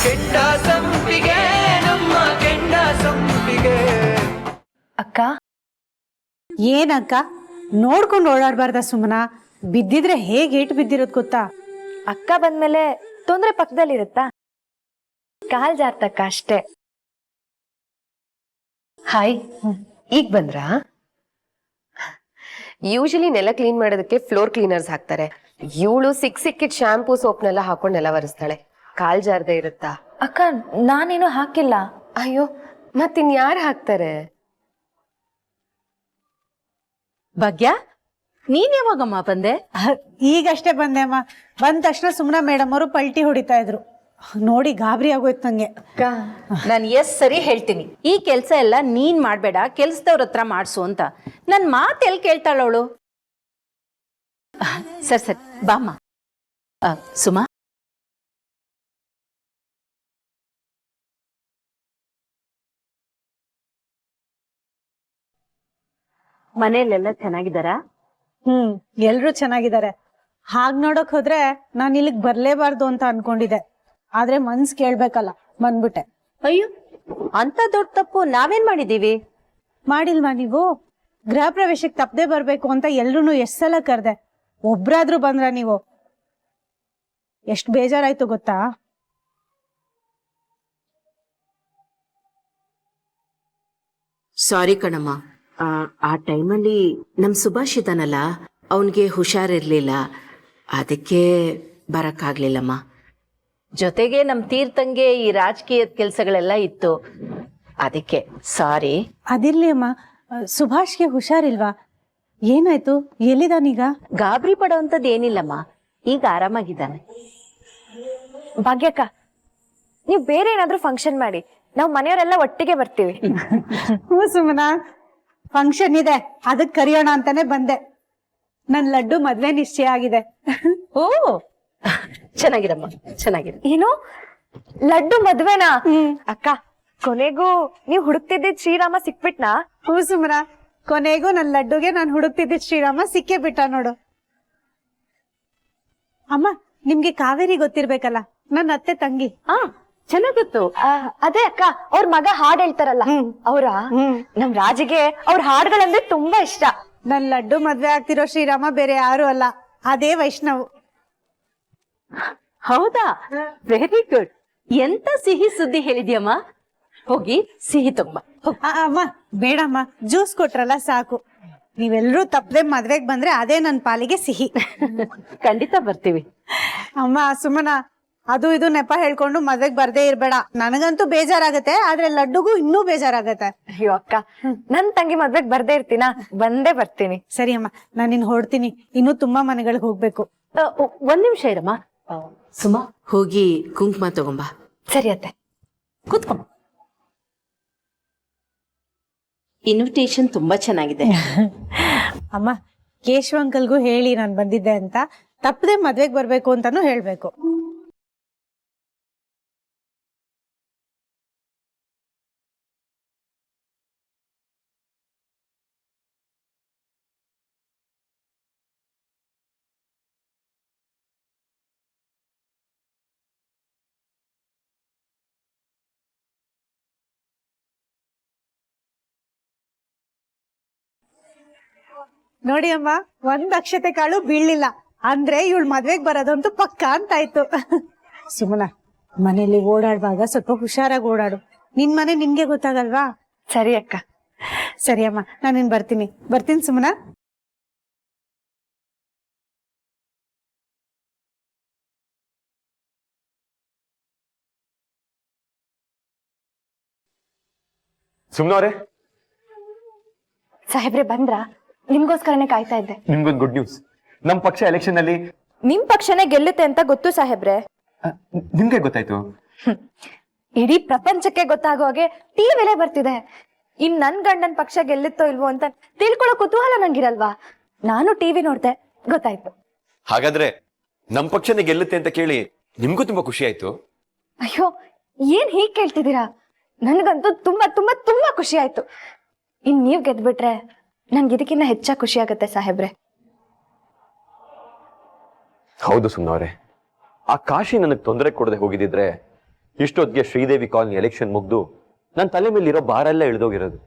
ಕೆಂಡ ಸಂಪಿಗೆ ನಮ್ಮ ಕೆಂಡ ಸಂಪಿಗೆ. ಅಕ್ಕ ಏನಕ್ಕ ನೋಡ್ಕೊಂಡು ಓಡಾಡ್ಬಾರ್ದ ಸುಮ್ಮನ? ಬಿದ್ದಿದ್ರೆ ಹೇಗೆ ಏಟು ಬಿದ್ದಿರೋದ್ ಗೊತ್ತಾ? ಅಕ್ಕ ಬಂದ್ಮೇಲೆ ತೊಂದ್ರೆ ಪಕ್ಕದಲ್ಲಿರುತ್ತಾ? ಕಾಲ್ ಜಾರ್ತಕ್ಕ ಅಷ್ಟೇ. ಹಾಯ್, ಈಗ ಬಂದ್ರಾ? ಯೂಶಲಿ ನೆಲ ಕ್ಲೀನ್ ಮಾಡೋದಕ್ಕೆ ಫ್ಲೋರ್ ಕ್ಲೀನರ್ಸ್ ಹಾಕ್ತಾರೆ. ಇವಳು ಸಿಕ್ಕಿದ್ ಶಾಂಪೂ ಸೋಪ್ನೆಲ್ಲ ಹಾಕೊಂಡು ನೆಲ ಒರೆಸ್ತಾಳೆ. ಕಾಲ್ ಜಾರದೆ ಇರುತ್ತಾ? ಅಕ್ಕ ನಾನೇನು ಹಾಕಿಲ್ಲ. ಅಯ್ಯೋ, ಮತ್ತಿನ್ಯಾರು ಹಾಕ್ತಾರೆ? ಭಾಗ್ಯ, ನೀನ್ ಯಾವಾಗಮ್ಮ ಬಂದೆ? ಈಗಷ್ಟೇ ಬಂದೆ ಅಮ್ಮ. ಬಂದ ತಕ್ಷಣ ಸುಮ್ಮನ ಮೇಡಮ್ ಅವರು ಪಲ್ಟಿ ಹೊಡಿತಾ ಇದ್ರು. ನೋಡಿ ಗಾಬರಿ ಆಗೋಯ್ತು ನಂಗೆ. ನಾನು ಸರಿ ಹೇಳ್ತೀನಿ, ಈ ಕೆಲ್ಸ ಎಲ್ಲ ನೀನ್ ಮಾಡ್ಬೇಡ, ಕೆಲ್ಸದವ್ರ ಹತ್ರ ಮಾಡ್ಸು ಅಂತ. ನನ್ ಮಾತು ಎಲ್ಲಿ ಕೇಳ್ತಾಳವಳು? ಸರಿ ಬಾಮ್ಮ. ಸುಮಾ, ಮನೇಲೆಲ್ಲ ಚೆನ್ನಾಗಿದ್ದಾರಾ? ಎಲ್ರು ಚೆನ್ನಾಗಿದ್ದಾರೆ. ಹಾಗ್ ನೋಡಕ್ ಹೋದ್ರೆ ನಾನ್ ಇಲ್ಲಿಗ್ ಬರ್ಲೇಬಾರ್ದು ಅಂತ ಅನ್ಕೊಂಡಿದ್ದೆ. ಆದ್ರೆ ಮನ್ಸ್ ಕೇಳ್ಬೇಕಲ್ಲ, ಬಂದ್ಬಿಟ್ಟೆ. ಅಯ್ಯೋ, ಅಂತ ದೊಡ್ಡ ತಪ್ಪು ನಾವೇನ್ ಮಾಡಿದೀವಿ? ಮಾಡಿಲ್ವಾ ನೀವು? ಗೃಹ ಪ್ರವೇಶಕ್ಕೆ ತಪ್ಪದೆ ಬರ್ಬೇಕು ಅಂತ ಎಲ್ರು ಎಷ್ಟ್ ಸಲ ಕರ್ದೆ, ಒಬ್ರಾದ್ರೂ ಬಂದ್ರ ನೀವು? ಎಷ್ಟ್ ಬೇಜಾರಾಯ್ತು ಗೊತ್ತಾ? ಸಾರಿ ಕಣಮ್ಮ, ಆ ಟೈಮಲ್ಲಿ ನಮ್ ಸುಭಾಷ್ ಇದ್ದಾನಲ್ಲ, ಅವನಿಗೆ ಹುಷಾರಿರ್ಲಿಲ್ಲ, ಅದಕ್ಕೆ ಬರಕ್ಕಾಗ್ಲಿಲ್ಲಮ್ಮ. ಜೊತೆಗೆ ನಮ್ ತೀರ್ಥಂಗೆ ಈ ರಾಜಕೀಯದ ಕೆಲ್ಸಗಳೆಲ್ಲ ಇತ್ತು, ಅದಕ್ಕೆ ಸಾರಿ. ಅದಿರ್ಲಿ ಅಮ್ಮ, ಸುಭಾಷ್ಗೆ ಹುಷಾರಿಲ್ವಾ? ಏನಾಯ್ತು? ಎಲ್ಲಿದಾನೀಗ? ಗಾಬರಿ ಪಡೋಂಥದ್ದು ಏನಿಲ್ಲಮ್ಮ, ಈಗ ಆರಾಮಾಗಿದ್ದಾನೆ. ಭಾಗ್ಯಕ್ಕ, ನೀವು ಬೇರೆ ಏನಾದ್ರೂ ಫಂಕ್ಷನ್ ಮಾಡಿ, ನಾವು ಮನೆಯವರೆಲ್ಲ ಒಟ್ಟಿಗೆ ಬರ್ತೀವಿ. ಹ್ಞೂ ಸುಮನ, ಫಂಕ್ಷನ್ ಇದೆ, ಅದಕ್ ಕರಿಯೋಣ ಅಂತಾನೆ ಬಂದೆ. ನನ್ ಲಡ್ಡು ಮದ್ವೆ ನಿಶ್ಚಯ ಆಗಿದೆ. ಓ, ಚೆನ್ನಾಗಿರಮ್ಮ, ಚೆನ್ನಾಗಿದೆ. ಏನು ಲಡ್ಡು ಮದ್ವೆನಾ? ಅಕ್ಕ, ಕೊನೆಗೂ ನೀವ್ ಹುಡುಕ್ತಿದ್ದಿದ್ ಶ್ರೀರಾಮ ಸಿಕ್ಬಿಟ್ನಾ? ಹ್ಞೂ ಸುಮನ, ಕೊನೆಗೂ ನನ್ ಲಡ್ಡುಗೆ ನಾನ್ ಹುಡುಕ್ತಿದ್ದ ಶ್ರೀರಾಮ ಸಿಕ್ಕೇ ಬಿಟ್ಟ ನೋಡು. ಅಮ್ಮ, ನಿಮ್ಗೆ ಕಾವೇರಿ ಗೊತ್ತಿರ್ಬೇಕಲ್ಲ, ನನ್ನ ಅತ್ತೆ ತಂಗಿ. ಚೆನ್ನಾಗಿತ್ತು. ಅದೇ ಅಕ್ಕ, ಅವ್ರ ಮಗ ಹಾಡ್ ಹೇಳ್ತಾರಲ್ಲ ಅವ್ರ. ನಮ್ ರಾಜಿಗೆ ಅವ್ರ ಹಾಡ್ಗಳಂದ್ರೆ ತುಂಬಾ ಇಷ್ಟ. ನನ್ ಲಡ್ಡು ಮದ್ವೆ ಆಗ್ತಿರೋ ಶ್ರೀರಾಮ ಬೇರೆ ಯಾರು ಅಲ್ಲ, ಅದೇ ವೈಷ್ಣವ್. ಹೌದಾ? Very good. ಎಂತ ಸಿಹಿ ಸುದ್ದಿ ಹೇಳಿದ್ಯಮ್ಮ. ಹೋಗಿ ಸಿಹಿ ತಗೊಂಬ. ಅಮ್ಮ ಬೇಡಮ್ಮ, ಜ್ಯೂಸ್ ಕೊಟ್ರಲ್ಲ ಸಾಕು. ನೀವೆಲ್ರೂ ತಪ್ಪದೆ ಮದ್ವೆಗ್ ಬಂದ್ರೆ ಅದೇ ನನ್ ಪಾಲಿಗೆ ಸಿಹಿ. ಖಂಡಿತ ಬರ್ತೀವಿ. ಅಮ್ಮ ಸುಮನ, ಅದು ಇದು ನೆಪ ಹೇಳ್ಕೊಂಡು ಮದ್ವೆಗ್ ಬರ್ದೇ ಇರ್ಬೇಡ. ನನಗಂತೂ ಬೇಜಾರಾಗತ್ತೆ, ಆದ್ರೆ ಲಡ್ಡುಗೂ ಇನ್ನೂ ಬೇಜಾರಾಗತ್ತೆ. ಅಯ್ಯೋ ಅಕ್ಕ, ನನ್ ತಂಗಿ ಮದ್ವೆಗ್ ಬರ್ದೇ ಇರ್ತೀನಾ? ಬಂದೇ ಬರ್ತೀನಿ. ಸರಿ ಅಮ್ಮ, ನಾನ್ ಇನ್ ಹೊರಡ್ತೀನಿ. ಇನ್ನೂ ತುಂಬಾ ಮನೆಗಳಿಗೆ ಹೋಗ್ಬೇಕು. ಒಂದ್ ನಿಮಿಷ ಇರಮ್ಮ. ಸುಮಾ, ಹೋಗಿ ಕುಂಕುಮ ತಗೊಂಬ. ಸರಿ ಅತ್ತೆ. ಕೂತ್ಕೊಂಬ. ಇನ್ವಿಟೇಷನ್ ತುಂಬಾ ಚೆನ್ನಾಗಿದೆ. ಅಮ್ಮ, ಕೇಶವ ಅಂಕಲ್ಗೂ ಹೇಳಿ ನಾನ್ ಬಂದಿದ್ದೆ ಅಂತ. ತಪ್ಪದೆ ಮದ್ವೆಗ್ ಬರ್ಬೇಕು ಅಂತಾನು ಹೇಳ್ಬೇಕು. ನೋಡಿ ಅಮ್ಮ, ಒಂದ್ ಅಕ್ಷತೆ ಕಾಳು ಬೀಳ್ಲಿಲ್ಲ ಅಂದ್ರೆ ಇವಳು ಮದ್ವೆಗ್ ಬರೋದಂತೂ ಪಕ್ಕ ಅಂತಾಯ್ತು. ಸುಮನ, ಮನೇಲಿ ಓಡಾಡುವಾಗ ಸ್ವಲ್ಪ ಹುಷಾರಾಗಿ ಓಡಾಡು. ನಿನ್ ಮನೆ ನಿನ್ಗೆ ಗೊತ್ತಾಗಲ್ವಾ? ಸರಿ ಅಕ್ಕ. ಸರಿ ಅಮ್ಮ, ನಾನಿನ್ ಬರ್ತೀನಿ ಸುಮನ. ಸುಮ್ನವ್ರೆ, ಸಾಹೇಬ್ರೆ ಬಂದ್ರ? ನಿಮ್ಗೋಸ್ಕರನೇ ಕಾಯ್ತಾ ಇದ್ದೆ. ನಿಮ್ಗೊಂದು ಗುಡ್ ನ್ಯೂಸ್. ನಮ್ ಪಕ್ಷ ಎಲೆಕ್ಷನ್ ಅಲ್ಲಿ ನಿಮ್ ಪಕ್ಷನೇ ಗೆಲ್ಲುತ್ತೆ ಅಂತ ಗೊತ್ತು ಸಾಹೇಬ್ರೆ. ನಿಮ್ಗೆ ಗೊತ್ತಾಯ್ತು? ಇಡೀ ಪ್ರಪಂಚಕ್ಕೆ ಗೊತ್ತಾಗೋ ಹಾಗೆ ಟಿವಿಲೇ ಬರ್ತಿದೆ. ಇನ್ ನನ್ ಗಂಡನ್ ಪಕ್ಷ ಗೆಲ್ಲುತ್ತೋ ಇಲ್ವೋ ಅಂತ ತಿಳ್ಕೊಳ್ಳೋ ಕುತೂಹಲ ನಂಗಿರಲ್ವಾ? ನಾನು ಟಿವಿ ನೋಡ್ದೆ, ಗೊತ್ತಾಯ್ತು. ಹಾಗಾದ್ರೆ ನಮ್ ಪಕ್ಷನೇ ಗೆಲ್ಲುತ್ತೆ ಅಂತ ಕೇಳಿ ನಿಮ್ಗೂ ತುಂಬಾ ಖುಷಿ ಆಯ್ತು? ಅಯ್ಯೋ, ಏನ್ ಹೀಗ್ ಕೇಳ್ತಿದ್ದೀರಾ? ನನ್ಗಂತೂ ತುಂಬಾ ತುಂಬಾ ತುಂಬಾ ಖುಷಿ ಆಯ್ತು. ಇನ್ ನೀವ್ ಗೆದ್ಬಿಟ್ರೆ ನನ್ಗೆ ಇದಕ್ಕಿನ್ನ ಹೆಚ್ಚಾಗಿ ಖುಷಿ ಆಗತ್ತೆ ಸಾಹೇಬ್ರೆ. ಹೌದು ಸುಮ್ನವ್ರೆ, ಆ ಕಾಶಿ ನನಗೆ ತೊಂದರೆ ಕೊಡದೆ ಹೋಗಿದ್ರೆ ಇಷ್ಟೊತ್ತಿಗೆ ಶ್ರೀದೇವಿ ಕಾಲನಿ ಎಲೆಕ್ಷನ್ ಮುಗ್ದು ನನ್ನ ತಲೆ ಮೇಲಿರೋ ಭಾರೆಲ್ಲ ಇಳಿದೋಗಿರೋದು.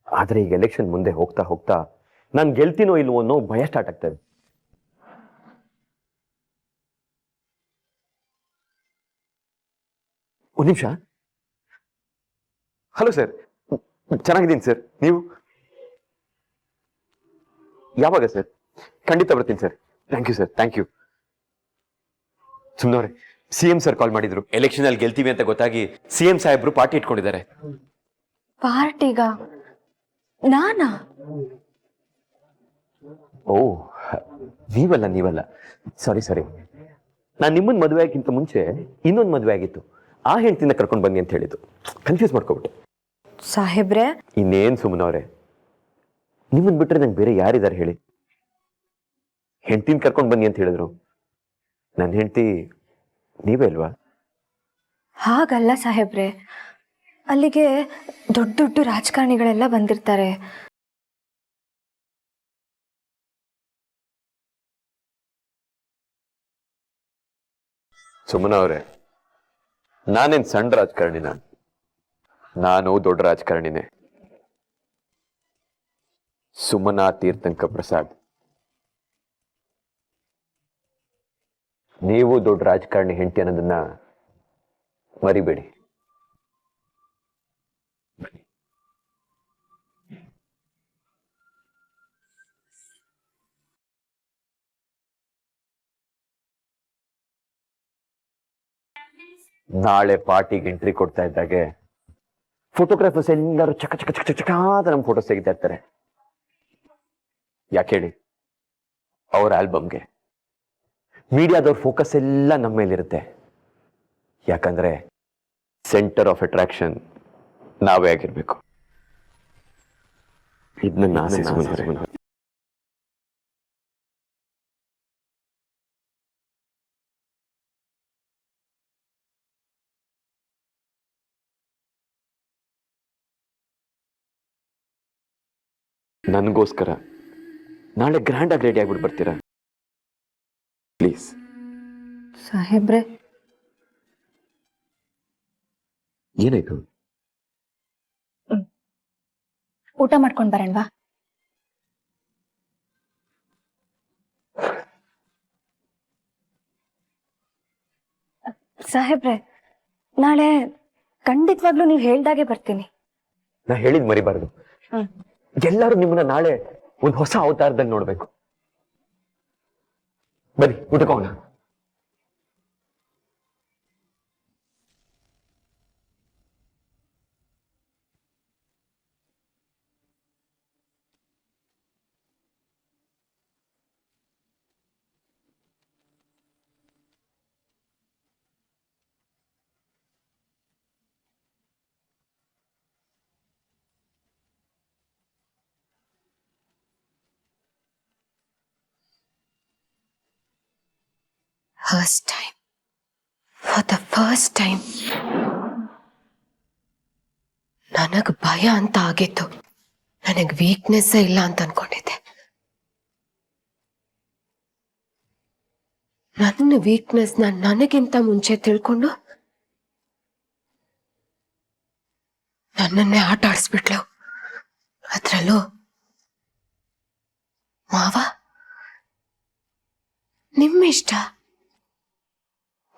ಆದ್ರೆ ಈಗ ಎಲೆಕ್ಷನ್ ಮುಂದೆ ಹೋಗ್ತಾ ಹೋಗ್ತಾ ನಾನು ಗೆಲ್ತೀನೋ ಇಲ್ವೋ ಅನ್ನೋ ಭಯ ಸ್ಟಾರ್ಟ್ ಆಗ್ತದೆ. ಒಂದು ನಿಮಿಷ. ಹಲೋ ಸರ್, ಚೆನ್ನಾಗಿದ್ದೀನಿ ಸರ್. ನೀವು ಯಾವಾಗ ಸರ್? ಖಂಡಿತ ಬರ್ತೀನಿ sir. Thank you sir, thank you. ಸುಮ್ಮನವ್ರೆ, CM ಸರ್ ಕಾಲ್ ಮಾಡಿದ್ರು. ಎಲೆಕ್ಷನ್ ಅಲ್ಲಿ ಗೆಲ್ತೀವಿ ಅಂತ ಗೊತ್ತಾಗಿ CM ಸಾಹೇಬ್ರು ಪಾರ್ಟಿ ಇಟ್ಕೊಂಡಿದ್ದಾರೆ. ಪಾರ್ಟಿಗ ನಾನಾ? ಓ, ನೀವಲ್ಲ. ಸಾರಿ. ನಾನು ನಿಮ್ಮನ್ನ ಮದುವೆ ಆಗಿಂತ ಮುಂಚೆ ಇನ್ನೊಂದು ಮದುವೆ ಆಗಿತ್ತು. ಆ ಹೆಂಡ್ತಿನ ಕರ್ಕೊಂಡು ಬನ್ನಿ ಅಂತ ಹೇಳಿದ್ದು. ಕನ್ಫ್ಯೂಸ್ ಮಾಡ್ಕೊಬಿಟ್ಟೆ. ಸಾಹೇಬ್ರೆ, ಇನ್ನೇನ್ ಸುಮ್ಮನವ್ರೆ, ನಿಮ್ಮನ್ ಬಿಟ್ರೆ ನಂಗೆ ಬೇರೆ ಯಾರಿದ್ದಾರೆ ಹೇಳಿ? ಹೆಂಡ್ತಿನ ಕರ್ಕೊಂಡು ಬನ್ನಿ ಅಂತ ಹೇಳಿದ್ರು. ನನ್ನ ಹೆಂಡ್ತಿ ನೀವೇ ಅಲ್ವಾ? ಹಾಗಲ್ಲ ಸಾಹೇಬ್ರೆ, ಅಲ್ಲಿಗೆ ದೊಡ್ಡ ದೊಡ್ಡ ರಾಜಕಾರಣಿಗಳೆಲ್ಲ ಬಂದಿರ್ತಾರೆ. ಸುಮ್ಮನವ್ರೆ, ನಾನೇನ್ ಸಣ್ಣ ರಾಜಕಾರಣಿನ? ನಾನು ದೊಡ್ಡ ರಾಜಕಾರಣಿನೇ. ಸುಮನಾ ತೀರ್ಥಂಕ ಪ್ರಸಾದ್. ನೀವು ದೊಡ್ಡ ರಾಜಕಾರಣಿ ಹೆಂಡತಿ ಅನ್ನೋದನ್ನ ಮರಿಬೇಡಿ. ನಾಳೆ ಪಾರ್ಟಿಗೆ ಎಂಟ್ರಿ ಕೊಡ್ತಾ ಇದ್ದಾಗೆ ಫೋಟೋಗ್ರಾಫರ್ಸ್ ಎಲ್ಲರೂ ಚಕ ಚಕ ಚಕ ಚಕ ಅಂತ ನಮ್ಮ ಫೋಟೋಸ್ ತೆಗಿತಾ ಇರ್ತಾರೆ. ಯಾಕೆ ಹೇಳಿ? ಅವ್ರ ಆಲ್ಬಮ್ಗೆ ಮೀಡಿಯಾದವ್ರ ಫೋಕಸ್ ಎಲ್ಲ ನಮ್ಮ ಮೇಲಿರುತ್ತೆ. ಯಾಕಂದ್ರೆ ಸೆಂಟರ್ ಆಫ್ ಅಟ್ರಾಕ್ಷನ್ ನಾವೇ ಆಗಿರ್ಬೇಕು. ಇದನ್ನ ಆಸೆ. ನನಗೋಸ್ಕರ ನಾಳೆ ಗ್ರ್ಯಾಂಡ್ ಆಗಿ ರೆಡಿ ಆಗ್ಬಿಟ್ಟು ಬರ್ತೀರಾ ಪ್ಲೀಸ್? ಸಾಹೇಬ್ರೆ, ಏನಾಯ್ತು? ಊಟ ಮಾಡ್ಕೊಂಡ್ ಬರೋಣವಾ? ಸಾಹೇಬ್ರೆ, ನಾಳೆ ಖಂಡಿತವಾಗ್ಲೂ ನೀವು ಹೇಳ್ದಾಗೆ ಬರ್ತೀನಿ. ನಾ ಹೇಳಿದ್ ಮರಿಬಾರ್ದು. ಎಲ್ಲರೂ ನಿಮ್ಮನ್ನ ನಾಳೆ ಒಂದು ಹೊಸ ಅವತಾರದಲ್ಲಿ ನೋಡ್ಬೇಕು. ಬನ್ನಿ ಊಟಕ್ಕೆ ಹೋಗೋಣ. For the first time ನನಗ್ ಭಯ ಅಂತ ಆಗಿತ್ತು. ನನಗ್ ವೀಕ್ನೆಸ್ ಇಲ್ಲ ಅಂತ ಅನ್ಕೊಂಡಿದ್ದೆ. ನನ್ನ ವೀಕ್ನೆಸ್ ನನಗಿಂತ ಮುಂಚೆ ತಿಳ್ಕೊಂಡು ನನ್ನನ್ನೇ ಆಟ ಆಡಿಸ್ಬಿಟ್ಲು. ಅದ್ರಲ್ಲೂ ಮಾವ, ನಿಮ್ಮಿಷ್ಟ,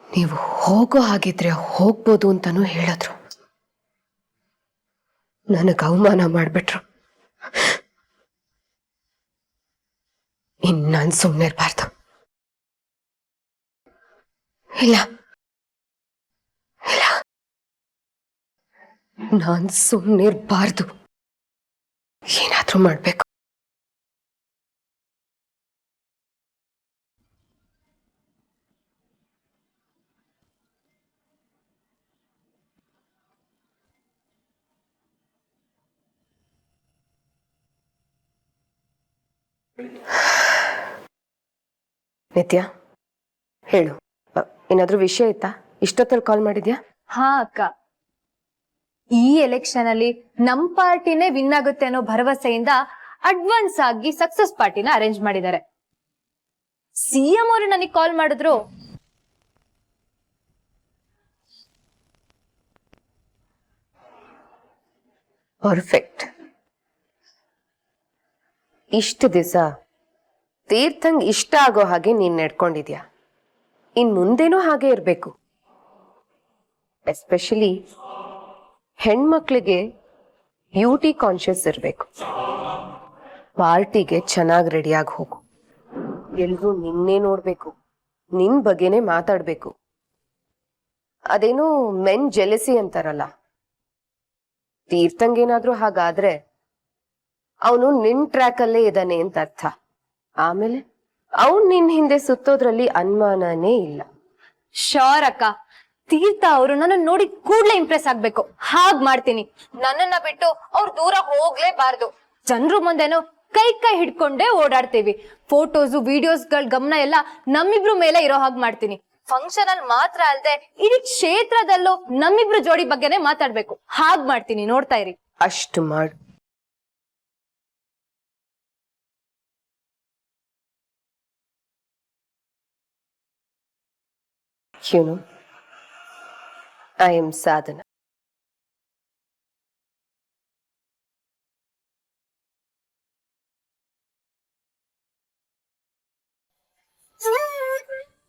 ನೀವು ಹೋಗೋ ಹಾಗಿದ್ರೆ ಹೋಗ್ಬೋದು ಅಂತಾನೂ ಹೇಳಿದ್ರು. ನನಗೆ ಅವಮಾನ ಮಾಡ್ಬಿಟ್ರು. ನಾನು ಸುಮ್ಮನೆ ಇರಬಾರ್ದು. ಇಲ್ಲ, ನಾನು ಸುಮ್ಮನೆ ಇರಬಾರ್ದು. ಏನಾದ್ರೂ ಮಾಡ್ಬೇಕು. ನಿತ್ಯ, ಹೇಳು, ಏನಾದ್ರೂ ವಿಷಯ ಇತ್ತಾ? ಇಷ್ಟೊತ್ತಲ್ಲಿ ಕಾಲ್ ಮಾಡಿದ್ಯಾ? ಹಾ ಅಕ್ಕ, ಈ ಎಲೆಕ್ಷನ್ ಅಲ್ಲಿ ನಮ್ ಪಾರ್ಟಿನೇ ವಿನ್ ಆಗುತ್ತೆ ಅನ್ನೋ ಭರವಸೆಯಿಂದ ಅಡ್ವಾನ್ಸ್ ಆಗಿ ಸಕ್ಸಸ್ ಪಾರ್ಟಿನ ಅರೇಂಜ್ ಮಾಡಿದ್ದಾರೆ. CM ಅವರು ನನಗೆ ಕಾಲ್ ಮಾಡಿದ್ರು. ಪರ್ಫೆಕ್ಟ್. ಇಷ್ಟು ದಿವಸ ತೀರ್ಥಂಗ್ ಇಷ್ಟ ಆಗೋ ಹಾಗೆ ನೀನ್ ನಡ್ಕೊಂಡಿದ್ಯಾ. ಇನ್ ಮುಂದೇನೂ ಹಾಗೆ ಇರಬೇಕು. ಎಸ್ಪೆಷಲಿ ಹೆಣ್ಮಕ್ಳಿಗೆ ಬ್ಯೂಟಿ ಕಾನ್ಶಿಯಸ್ ಇರಬೇಕು. ಪಾರ್ಟಿಗೆ ಚೆನ್ನಾಗಿ ರೆಡಿಯಾಗಿ ಹೋಗು. ಎಲ್ರೂ ನಿನ್ನೆ ನೋಡ್ಬೇಕು, ನಿನ್ ಬಗ್ಗೆನೇ ಮಾತಾಡ್ಬೇಕು. ಅದೇನೋ ಮೆನ್ ಜೆಲಸಿ ಅಂತಾರಲ್ಲ, ತೀರ್ಥಂಗೇನಾದ್ರೂ ಹಾಗಾದ್ರೆ ಅವನು ನಿನ್ ಟ್ರ್ಯಾಕ್ ಅಲ್ಲೇ ಇದ್ದಾನೆ ಅಂತ ಅರ್ಥ. ಆಮೇಲೆ ಅವನ್ ನಿನ್ ಹಿಂದೆ ಸುತ್ತೋದ್ರಲ್ಲಿ ಅನುಮಾನನೇ ಇಲ್ಲ. ಶೋರ್ ಅಕ್ಕ, ತೀರ್ಥ ಅವರು ನನ್ನ ನೋಡಿ ಕೂಡ್ಲೆ ಇಂಪ್ರೆಸ್ ಆಗ್ಬೇಕು. ಹಾಗ್ ಮಾಡ್ತೀನಿ. ನನ್ನನ್ನ ಬಿಟ್ಟು ಅವ್ರು ದೂರ ಹೋಗ್ಲೇಬಾರ್ದು. ಜನರು ಮುಂದೆನು ಕೈ ಕೈ ಹಿಡ್ಕೊಂಡೇ ಓಡಾಡ್ತೀವಿ. ಫೋಟೋಸು ವಿಡಿಯೋಸ್ಗಳ ಗಮನ ಎಲ್ಲ ನಮ್ಮಿಬ್ರು ಮೇಲೆ ಇರೋ ಹಾಗೆ ಮಾಡ್ತೀನಿ. ಫಂಕ್ಷನ್ ಅಲ್ಲಿ ಮಾತ್ರ ಅಲ್ದೆ ಇಡೀ ಕ್ಷೇತ್ರದಲ್ಲೂ ನಮ್ಮಿಬ್ರು ಜೋಡಿ ಬಗ್ಗೆನೆ ಮಾತಾಡ್ಬೇಕು. ಹಾಗ್ ಮಾಡ್ತೀನಿ, ನೋಡ್ತಾ ಇರಿ. ಅಷ್ಟು ಮಾಡು. You know, I am Sadhana.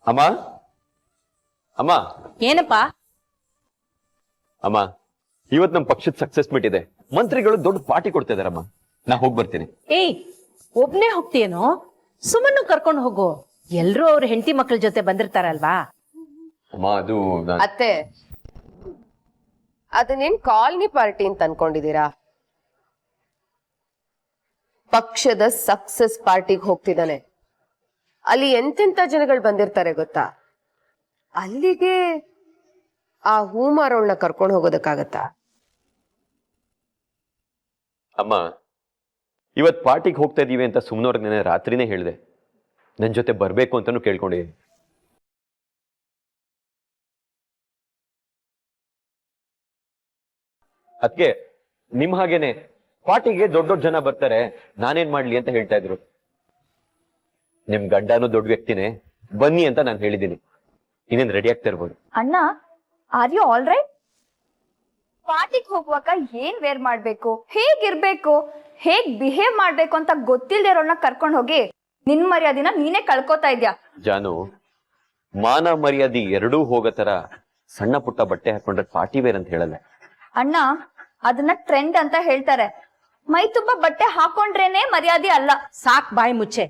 ಅಮ್ಮ ಅಮ್ಮ ಏನಪ್ಪ? ಅಮ್ಮ, ಇವತ್ ನಮ್ ಪಕ್ಷದ ಸಕ್ಸಸ್ ಮೀಟ್ ಇದೆ. ಮಂತ್ರಿಗಳು ದೊಡ್ಡ ಪಾರ್ಟಿ ಕೊಡ್ತಾ ಇದಾರಮ್ಮ. ನಾ ಹೋಗಿ ಬರ್ತೀನಿ. ಏಯ್, ಒಬ್ನೇ ಹೋಗ್ತೀಯೇನೋ? ಸುಮ್ಮನೆ ಕರ್ಕೊಂಡು ಹೋಗು. ಎಲ್ರೂ ಅವ್ರ ಹೆಂಡತಿ ಮಕ್ಳ ಜೊತೆ ಬಂದಿರ್ತಾರಲ್ವಾ. ಅಮ್ಮ, ಅದು ಅತ್ತೆ, ಅದನ್ನೇನ್ ಕಾಲನಿ ಪಾರ್ಟಿ ಅಂತ ಅನ್ಕೊಂಡಿದೀರಾ? ಪಕ್ಷದ ಸಕ್ಸಸ್ ಪಾರ್ಟಿಗೆ ಹೋಗ್ತಿದ್ದಾನೆ. ಅಲ್ಲಿ ಎಂತೆಂತ ಜನಗಳು ಬಂದಿರ್ತಾರೆ ಗೊತ್ತಾ? ಅಲ್ಲಿಗೆ ಆ ಹೂ ಮಾರೋಳ್ನ ಕರ್ಕೊಂಡು ಹೋಗೋದಕ್ಕಾಗತ್ತಾ? ಅಮ್ಮ, ಇವತ್ ಪಾರ್ಟಿಗೆ ಹೋಗ್ತಾ ಇದೀವಿ ಅಂತ ಸುಮ್ನವ್ರಿಗೆ ನೆನೆ ರಾತ್ರಿನೇ ಹೇಳಿದೆ. ನನ್ ಜೊತೆ ಬರ್ಬೇಕು ಅಂತಾನು ಕೇಳ್ಕೊಂಡಿದ್ದೀನಿ. ಅದಕ್ಕೆ ನಿಮ್ ಹಾಗೇನೆ ಪಾರ್ಟಿಗೆ ದೊಡ್ಡ ದೊಡ್ಡ ಜನ ಬರ್ತಾರೆ, ನಾನೇನ್ ಮಾಡ್ಲಿ ಅಂತ ಹೇಳ್ತಾ ಇದ್ರು. ನಿಮ್ ಗಂಡನೂ ದೊಡ್ಡ ವ್ಯಕ್ತಿನೇ, ಬನ್ನಿ ಅಂತ ನಾನು ಹೇಳಿದ್ದೀನಿ. ಇನ್ನೇನ್ ರೆಡಿ ಆಗ್ತಾ ಇರ್ಬೋದು. ಅಣ್ಣ, ಆರ್ ಯು ಆಲ್ ರೈಟ್? ಪಾರ್ಟಿಗೆ ಹೋಗುವಾಗ ಏನ್ ವೇರ್ ಮಾಡ್ಬೇಕು, ಹೇಗಿರ್ಬೇಕು, ಹೇಗ್ ಬಿಹೇವ್ ಮಾಡ್ಬೇಕು ಅಂತ ಗೊತ್ತಿಲ್ದೇ ಇರೋನ್ನ ಕರ್ಕೊಂಡು ಹೋಗಿ ನಿನ್ ಮರ್ಯಾದಿನ ನೀನೇ ಕಳ್ಕೊತಾ ಇದ್ಯಾ. ಜಾನು, ಮಾನ ಮರ್ಯಾದೆ ಎರಡೂ ಹೋಗೋ ತರ ಸಣ್ಣ ಪುಟ್ಟ ಬಟ್ಟೆ ಹಾಕೊಂಡ್ರೆ ಪಾರ್ಟಿ ವೇರ್ ಅಂತ ಹೇಳಲ್ಲ ಅಣ್ಣ. ಅದನ್ನ ಟ್ರೆಂಡ್ ಅಂತ ಹೇಳ್ತಾರೆ. ಮೈ ತುಂಬಾ ಬಟ್ಟೆ ಹಾಕೊಂಡ್ರೇನೆ ಮರ್ಯಾದೆ ಅಲ್ಲ. ಸಾಕ್ ಬಾಯಿ ಮುಚ್ಚೆ.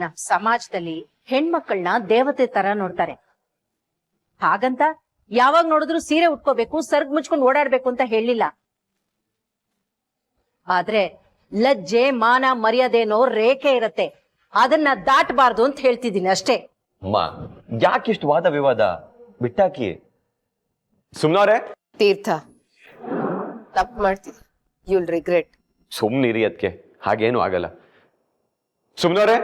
ನಮ್ ಸಮಾಜದಲ್ಲಿ ಹೆಣ್ಮಕ್ಳನ್ನ ದೇವತೆ ತರ ನೋಡ್ತಾರೆ. ಹಾಗಂತ ಯಾವಾಗ ನೋಡಿದ್ರು ಸೀರೆ ಉಟ್ಕೋಬೇಕು, ಸರ್ಗ್ ಮುಚ್ಕೊಂಡು ಓಡಾಡ್ಬೇಕು ಅಂತ ಹೇಳಿಲ್ಲ. ಆದ್ರೆ ಲಜ್ಜೆ, ಮಾನ, ಮರ್ಯಾದೆನೋ ರೇಖೆ ಇರತ್ತೆ. ಅದನ್ನ ದಾಟಬಾರ್ದು ಅಂತ ಹೇಳ್ತಿದ್ದೀನಿ ಅಷ್ಟೇ. ಅಮ್ಮ, ಯಾಕಿಷ್ಟು ವಾದ ವಿವಾದ? ಬಿಟ್ಟಾಕಿ. ಸುಮ್ನವ್ರೆ, ತೀರ್ಥ, ತಪ್ಪು ಮಾಡ್ತೀನಿ. You'll regret. ಸುಮ್ನಿರಿ, ಅದಕ್ಕೆ ಹಾಗೇನು ಆಗಲ್ಲ. ಸುಮ್ನವ್ರೆ.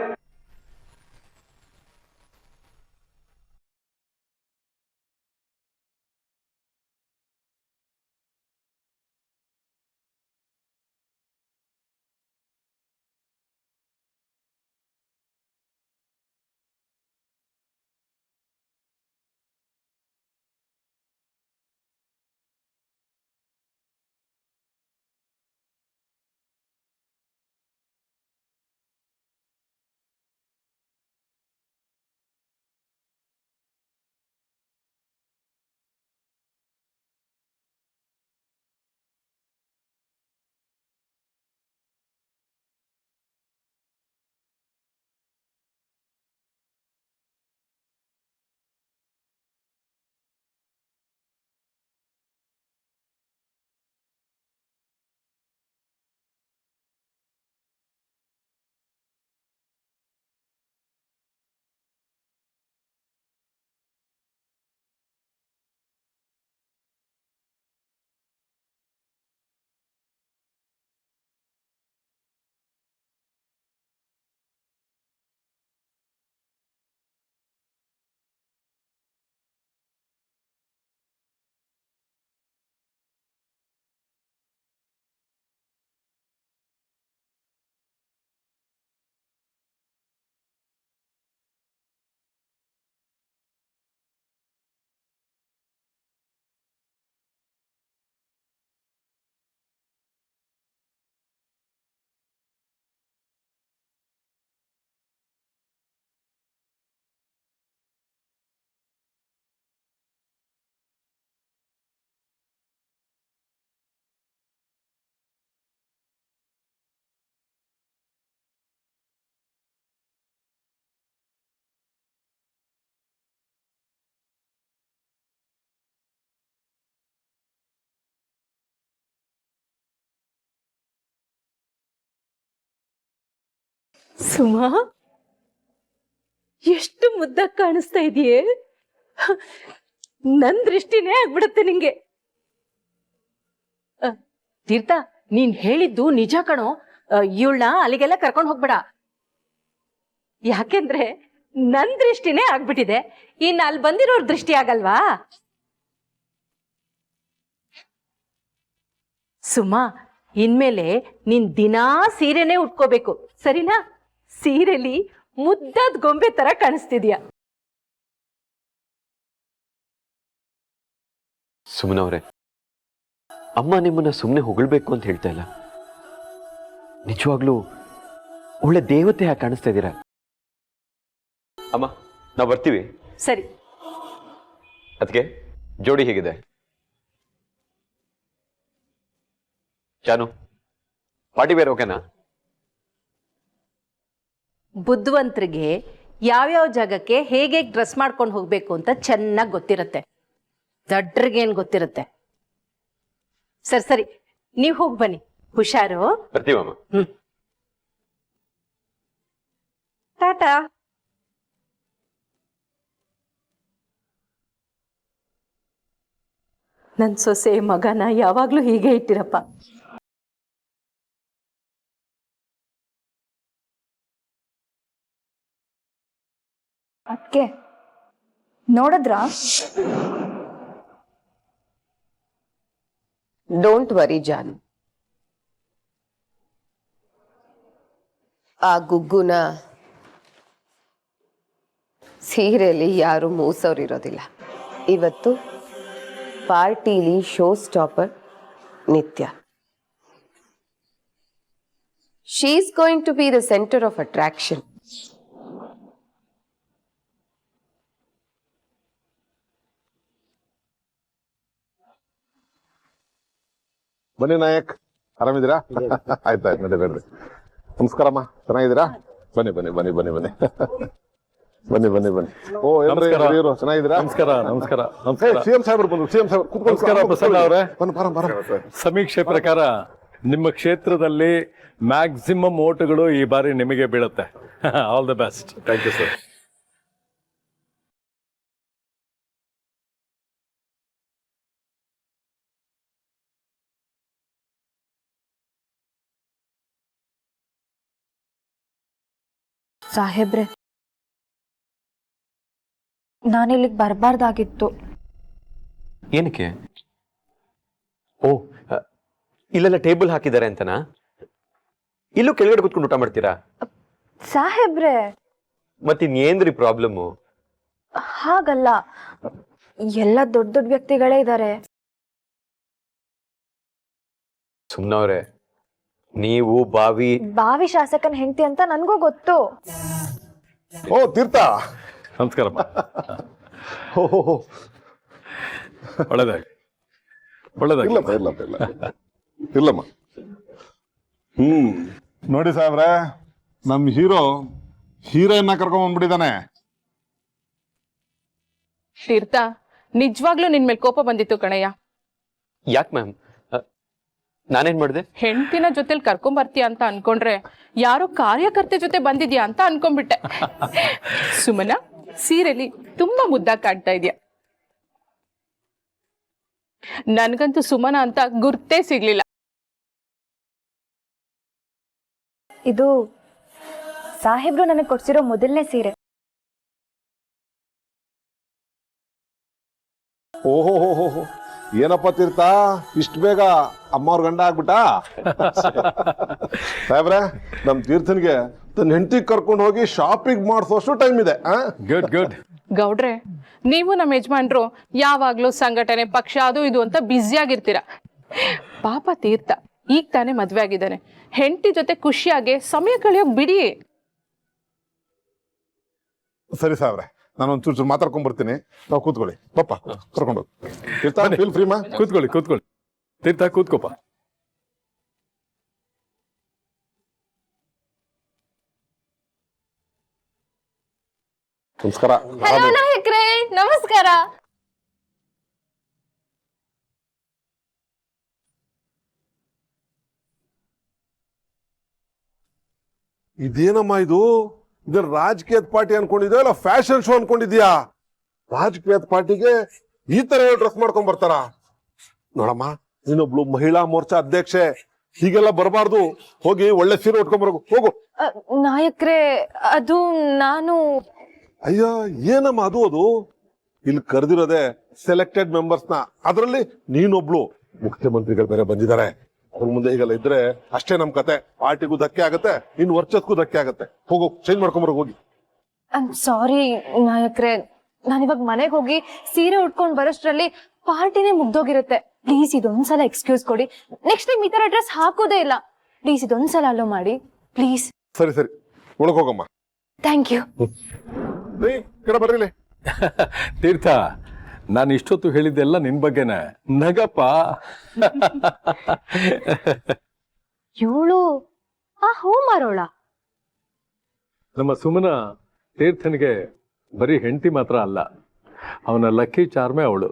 ಸುಮಾ, ಎಷ್ಟು ಮುದ್ದಾಗಿ ಕಾಣಿಸ್ತಾ ಇದೆಯೇ. ನನ್ ದೃಷ್ಟಿನೇ ಆಗ್ಬಿಡುತ್ತೆ ನಿಂಗೆ. ತೀರ್ಥ, ನೀನ್ ಹೇಳಿದ್ದು ನಿಜ ಕಣೋ. ಇವಳನ್ನ ಅಲ್ಲಿಗೆಲ್ಲ ಕರ್ಕೊಂಡು ಹೋಗ್ಬೇಡ. ಯಾಕೆಂದ್ರೆ ನನ್ ದೃಷ್ಟಿನೇ ಆಗ್ಬಿಟ್ಟಿದೆ. ಇನ್ನು ಅಲ್ಲಿ ಬಂದಿರೋರ್ ದೃಷ್ಟಿ ಆಗಲ್ವಾ? ಸುಮಾ, ಇನ್ಮೇಲೆ ನೀನ್ ದಿನಾ ಸೀರೆನೇ ಉಟ್ಕೋಬೇಕು, ಸರಿನಾ? ಸೀರೆಲಿ ಮುದ್ದಾದ ಗೊಂಬೆ ತರ ಕಾಣಿಸ್ತಿದ್ಯಾ. ಸುಮ್ಮನವ್ರೆ, ಅಮ್ಮ ನಿಮ್ಮನ್ನ ಸುಮ್ಮನೆ ಹೊಗಳ್ಬೇಕು ಅಂತ ಹೇಳ್ತಾ ಇಲ್ಲ. ನಿಜವಾಗ್ಲೂ ಒಳ್ಳೆ ದೇವತೆ ಯಾಕೆ ಕಾಣಿಸ್ತಾ ಇದ್ದೀರಾ? ಅಮ್ಮ, ನಾವು ಬರ್ತೀವಿ. ಸರಿ. ಅದಕ್ಕೆ ಜೋಡಿ ಹೇಗಿದೆ? ಜಾನು, ಪಾರ್ಟಿ ಬೇರೆ ಓಕೆನಾ? ಬುದ್ಧಿವಂತರಿಗೆ ಯಾವ್ಯಾವ ಜಾಗಕ್ಕೆ ಹೇಗೆ ಡ್ರೆಸ್ ಮಾಡ್ಕೊಂಡು ಹೋಗ್ಬೇಕು ಅಂತ ಚೆನ್ನಾಗಿ ಗೊತ್ತಿರತ್ತೆ. ದಡ್ರಿಗೇನ್ ಗೊತ್ತಿರತ್ತೆ. ಸರಿ ಸರಿ, ನೀವ್ ಹೋಗಿ ಬನ್ನಿ. ಹುಷಾರು. ಬರ್ತೀವಮ್ಮ. ಟಾಟಾ. ನನ್ ಸೊಸೆ ಮಗನ ಯಾವಾಗ್ಲೂ ಹೀಗೆ ಇಟ್ಟಿರಪ್ಪ. ಅದಕ್ಕೆ ನೋಡಿದ್ರ? ಡೋಂಟ್ ವರಿ ಜಾನ್. ಆ ಗುಗ್ಗುನ ಸೀರೆಯಲ್ಲಿ ಯಾರು ಮೂಸೋರಿರೋದಿಲ್ಲ. ಇವತ್ತು ಪಾರ್ಟಿಲಿ showstopper Nitya. She is going to be the centre of attraction. ಬನ್ನಿ ನಾಯಕ್, ಆರಾಮಿದ್ದೀರಾ? ಆಯ್ತಾಯ್ತು, ನಡಿ ನಡ್ರಿ. ನಮಸ್ಕಾರಮ್ಮ, ಚೆನ್ನಾಗಿದ್ದೀರಾ? ಬನ್ನಿ ಬನ್ನಿ ಬನ್ನಿ ಬನ್ನಿ ಬನ್ನಿ ಬನ್ನಿ ಬನ್ನಿ ಬನ್ನಿ. ಓ, ಏನ್ರಿ ಹಿರಿಯರು, ಚೆನ್ನಾಗಿದ್ದೀರಾ? ನಮಸ್ಕಾರ. ನಮಸ್ಕಾರ. ಸಿಎಂ ಸಾಹೇಬ್ರು ಬಂದ್ರು. ಸಿಎಂ ಸಾಹೇಬ್ ನಮಸ್ಕಾರ ಪ್ರಸನ್ನ ಅವರೇ. ಬರ. ಸಮೀಕ್ಷೆ ಪ್ರಕಾರ ನಿಮ್ಮ ಕ್ಷೇತ್ರದಲ್ಲಿ ಮ್ಯಾಕ್ಸಿಮಮ್ ಓಟುಗಳು ಈ ಬಾರಿ ನಿಮಗೆ ಬೀಳುತ್ತೆ. All the best. Thank you sir. ಸಾಹೇಬ್ರೆ, ನಾನಿಲ್ಲಿಗೆ ಬರಬಾರ್ದಾಗಿತ್ತು. ಏನಕ್ಕೆ? ಓ, ಇಲ್ಲೆಲ್ಲ ಟೇಬಲ್ ಹಾಕಿದ್ದಾರೆ ಅಂತನಾ? ಇಲ್ಲೂ ಕೆಳಗಡೆ ಕೂತ್ಕೊಂಡು ಊಟ ಮಾಡ್ತೀರಾ? ಸಾಹೇಬ್ರೆ, ಮತ್ತಿನ್ನೇನ್ರಿ ಪ್ರಾಬ್ಲಮ್ಮು? ಹಾಗಲ್ಲ, ಎಲ್ಲ ದೊಡ್ಡ ದೊಡ್ಡ ವ್ಯಕ್ತಿಗಳೇ ಇದ್ದಾರೆ. ಸುಮ್ನವ್ರೆ, ನೀವು ಬಾವಿ ಶಾಸಕನ ಹೆಂಡತಿ ಅಂತ ನನ್ಗೂ ಗೊತ್ತು. ಓ, ತೀರ್ಥ, ನಮಸ್ಕಾರಮ್ಮ. ಓ, ಒಳ್ಳೆದಾಗಿ ಒಳ್ಳೆದಾಗಿ. ಇಲ್ಲಮ್ಮ ಇಲ್ಲಮ್ಮ ಇಲ್ಲ ಇಲ್ಲಮ್ಮ. ನೋಡಿ ಸಾಹೇಬ್ರೆ, ನಮ್ ಹೀರೋಯಿನ್ನ ಕರ್ಕೊಂಡ್ ಬಂದ್ಬಿಟ್ಟಿದ್ದಾನೆ. ತೀರ್ಥ, ನಿಜವಾಗ್ಲೂ ನಿನ್ ಮೇಲೆ ಕೋಪ ಬಂದಿತ್ತು ಕಣಯ್ಯ. ಯಾಕೆ ಮ್ಯಾಮ್? ನಾನೇನ್ ಮಾಡಿದೆ? ಹೆಂಡತಿನ ಜೊತೆಲಿ ಕರ್ಕೊಂಡ್ ಬರ್ತೀಯ ಅಂತ ಅನ್ಕೊಂಡ್ರೆ ಯಾರೋ ಕಾರ್ಯಕರ್ತೆ ಜೊತೆ ಬಂದಿದ್ಯಾ ಅಂತ ಅನ್ಕೊಂಡ್ಬಿಟ್ಟೆ. ಸುಮನ, ಸೀರೆಲಿ ತುಂಬಾ ಮುದ್ದಾಗಿ ಕಾಣ್ತಾ ಇದೆಯಾ. ನನ್ಗಂತೂ ಸುಮನ ಅಂತ ಗುರ್ತೇ ಸಿಗ್ಲಿಲ್ಲ. ಇದು ಸಾಹೇಬ್ರು ನನಗೆ ಕೊಡ್ಸಿರೋ ಮೊದಲನೇ ಸೀರೆ. ಓಹೋ ಹೋ ಹೋ ಹೋ, ಏನಪ್ಪ ತೀರ್ಥ, ಇಷ್ಟು ಬೇಗ ಅಮ್ಮವ್ರ ಗಂಡ ಆಗ್ಬಿಟ್ಟ? ಸಾಹೇಬ್ರೆ, ನಮ್ ತೀರ್ಥನ್ಗೆ ತನ್ನ ಹೆಂಡತಿ ಕರ್ಕೊಂಡು ಹೋಗಿ ಶಾಪಿಂಗ್ ಮಾಡಿಸೋಷ್ಟು ಟೈಮ್ ಇದೆ. Good good. ಗೌಡ್ರೆ, ನೀವು ನಮ್ಮ ಯಜಮಾನ್ರು ಯಾವಾಗ್ಲೂ ಸಂಘಟನೆ, ಪಕ್ಷ, ಅದು ಇದು ಅಂತ ಬ್ಯುಸಿ ಆಗಿರ್ತೀರ. ಪಾಪ ತೀರ್ಥ ಈಗ ತಾನೇ ಮದ್ವೆ ಆಗಿದ್ದಾನೆ. ಹೆಂಡತಿ ಜೊತೆ ಖುಷಿಯಾಗಿ ಸಮಯ ಕಳೆಯೋಕ್ ಬಿಡಿ. ಸರಿ ಸಾಹೇಬ್ರೆ, ನಾನು ಒಂದ್ ಚೂರು ಮಾತಾಡ್ಕೊಂಡ್ ಬರ್ತೀನಿ. ನಾವು ಕೂತ್ಕೊಳ್ಳಿ. ಪಪ್ಪ ಕರ್ಕೊಂಡು ತೀರ್ಥ, ಫೀಲ್ ಫ್ರೀ ಮಾ. ಕೂತ್ಕೊಳ್ಳಿ. ತೀರ್ಥ, ಕೂತ್ಕೋಪ. ನಮಸ್ಕಾರ. ನಾಯಕರೇ, ನಮಸ್ಕಾರ. ಇದೇನಮ್ಮ ಇದು ರಾಜಕೀಯದ ಪಾರ್ಟಿ ಅನ್ಕೊಂಡಿದ್ಯಾ ಇಲ್ಲ ಫ್ಯಾಷನ್ ಶೋ ಅನ್ಕೊಂಡಿದ್ಯಾ? ರಾಜಕೀಯದ ಪಾರ್ಟಿಗೆ ಈ ತರ ಡ್ರೆಸ್ ಮಾಡ್ಕೊಂಡ್ ಬರ್ತಾರ? ನೋಡಮ್ಮ, ನೀನೊಬ್ಳು ಮಹಿಳಾ ಮೋರ್ಚಾ ಅಧ್ಯಕ್ಷೆ, ಹೀಗೆಲ್ಲ ಬರಬಾರ್ದು. ಹೋಗಿ ಒಳ್ಳೆ ಸೀರೆ ಉಟ್ಕೊಂಡ್ ಬರಬೇಕು, ಹೋಗು. ನಾಯಕ್ರೆ, ಅದು ನಾನು ಅಯ್ಯ, ಏನಮ್ಮ ಅದು ಇಲ್ಲಿ ಕರೆದಿರೋದೆ ಸೆಲೆಕ್ಟೆಡ್ ಮೆಂಬರ್ಸ್ ನ, ಅದರಲ್ಲಿ ನೀನೊಬ್ಳು. ಮುಖ್ಯಮಂತ್ರಿಗಳು ಬೇರೆ ಬಂದಿದ್ದಾರೆ, ಅವ್ರ ಮುಂದೆ ಹೀಗೆಲ್ಲ ಇದ್ರೆ ಅಷ್ಟೇ ನಮ್ ಕತೆ. ಪಾರ್ಟಿಗೂ ಧಕ್ಕೆ ಆಗತ್ತೆ, ಇನ್ ವರ್ಚಸ್ಗೂ ಧಕ್ಕೆ ಆಗತ್ತೆ. ಹೋಗು, ಚೇಂಜ್ ಮಾಡ್ಕೊಂಬರ ಹೋಗಿ. ಸಾರಿ ನಾಯಕ್ರೆ, ನಾನಿವಾಗ ಮನೆಗೆ ಹೋಗಿ ಸೀರೆ ಉಟ್ಕೊಂಡ್ ಬರೋಷ್ಟ್ರಲ್ಲಿ ಪಾರ್ಟಿನೇ ಮುಗ್ದೋಗಿರುತ್ತೆ. ಪ್ಲೀಸ್ ಇದೊಂದ್ಸಲ ಎಕ್ಸ್ಕ್ಯೂಸ್ ಕೊಡಿ. ನೆಕ್ಸ್ಟ್ ಟೈಮ್ ಈ ತರ ಡ್ರೆಸ್ ಹಾಕೋದೇ ಇಲ್ಲ. ಪ್ಲೀಸ್ ಇದೊಂದ್ಸಲ ಅಲೋ ಮಾಡಿ ಪ್ಲೀಸ್. ಸರಿ ಸರಿ, ಒಳಗ್ ಹೋಗಮ್ಮ. Thank you. ಕಡೆ ಬರ್ರಿ. ತೀರ್ಥ, ನಾನು ಇಷ್ಟೊತ್ತು ಹೇಳಿದ್ದೆಲ್ಲ ನಿನ್ ಬಗ್ಗೆನೆ. ನಗಪ್ಪ. ಇವಳು ಆ ಹೂ ಮಾರೋಳ? ನಮ್ಮ ಸುಮನ ತೀರ್ಥನಿಗೆ ಬರೀ ಹೆಂಡತಿ ಮಾತ್ರ ಅಲ್ಲ, ಅವನ ಲಕ್ಕಿ ಚಾರ್ಮೆ ಅವಳು.